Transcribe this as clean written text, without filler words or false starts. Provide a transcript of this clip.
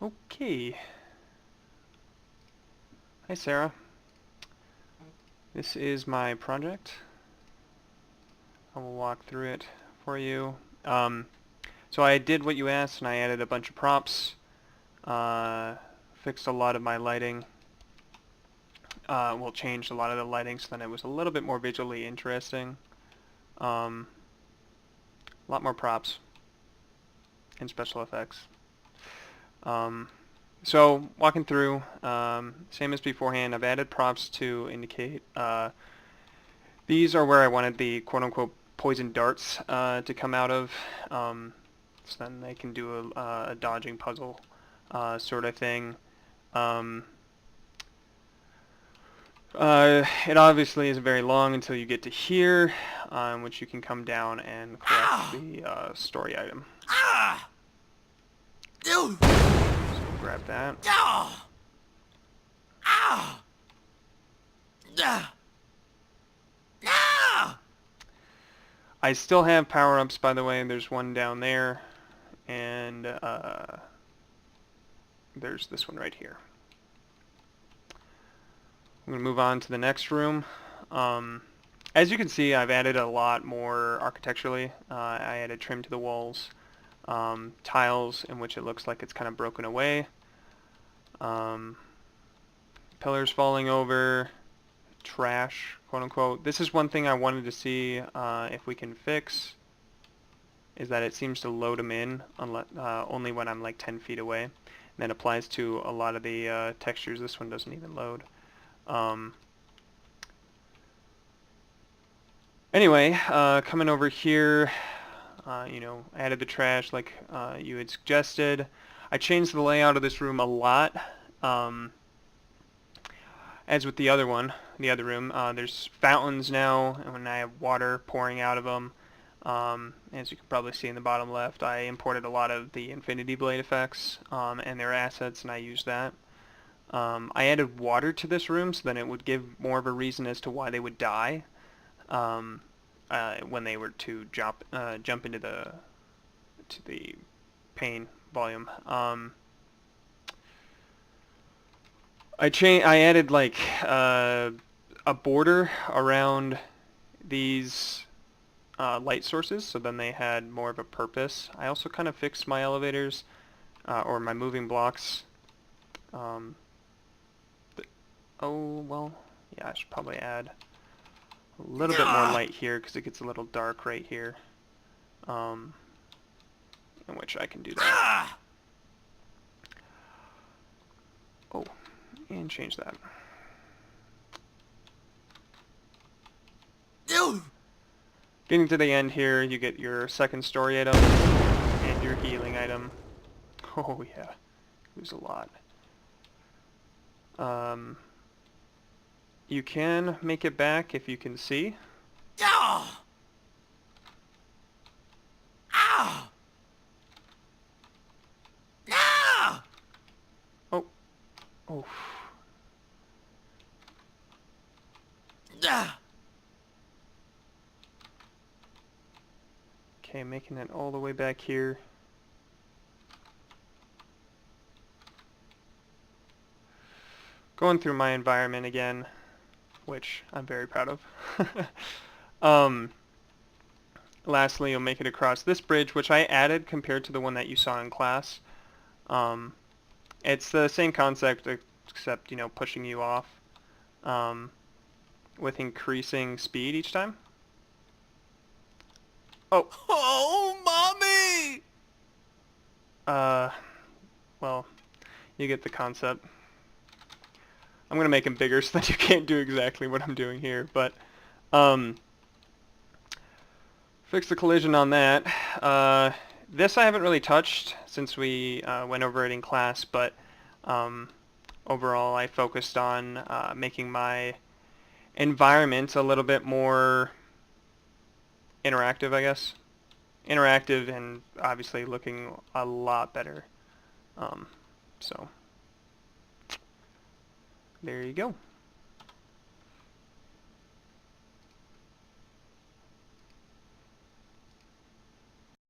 Okay. Hi, Sarah. This is my project. I will walk through it for you. So I did what you asked, and I added a bunch of props. Fixed a lot of my lighting. Well, changed a lot of the lighting so then it was a little bit more visually interesting. A lot more props and special effects. So walking through, same as beforehand, I've added props to indicate these are where I wanted the quote-unquote poison darts to come out of. So then they can do a dodging puzzle sort of thing. It obviously isn't very long until you get to here, in which you can come down and collect the story item. So we'll grab that. I still have power-ups, by the way. There's one down there, and there's this one right here. I'm going to move on to the next room. As you can see, I've added a lot more architecturally. I added trim to the walls, tiles in which it looks like it's kind of broken away, pillars falling over, trash, quote-unquote. This is one thing I wanted to see if we can fix, is that it seems to load them in only when I'm like 10 feet away. And that applies to a lot of the textures. This one doesn't even load. Anyway, coming over here, added the trash like you had suggested. I changed the layout of this room a lot. As with the other room, there's fountains now, and I have water pouring out of them. As you can probably see in the bottom left, I imported a lot of the Infinity Blade effects and their assets, and I used that. I added water to this room so then it would give more of a reason as to why they would die when they were to jump into the pain volume. I added like a border around these light sources, so then they had more of a purpose. I also kind of fixed my elevators or my moving blocks. Oh, well, yeah, I should probably add a little bit more light here because it gets a little dark right here, in which I can do that. Oh, and change that. Getting to the end here, you get your second story item and your healing item. Oh yeah, lose a lot. You can make it back if you can see. Oh. Oh. Okay, making it all the way back here. Going through my environment again, which I'm very proud of. Lastly, you'll make it across this bridge, which I added compared to the one that you saw in class. It's the same concept, except, pushing you off with increasing speed each time. Oh. Oh, Mommy! Well, you get the concept. I'm going to make them bigger so that you can't do exactly what I'm doing here, but fix the collision on that. This I haven't really touched since we went over it in class, but overall I focused on making my environment a little bit more interactive, I guess. Interactive and obviously looking a lot better. So there you go.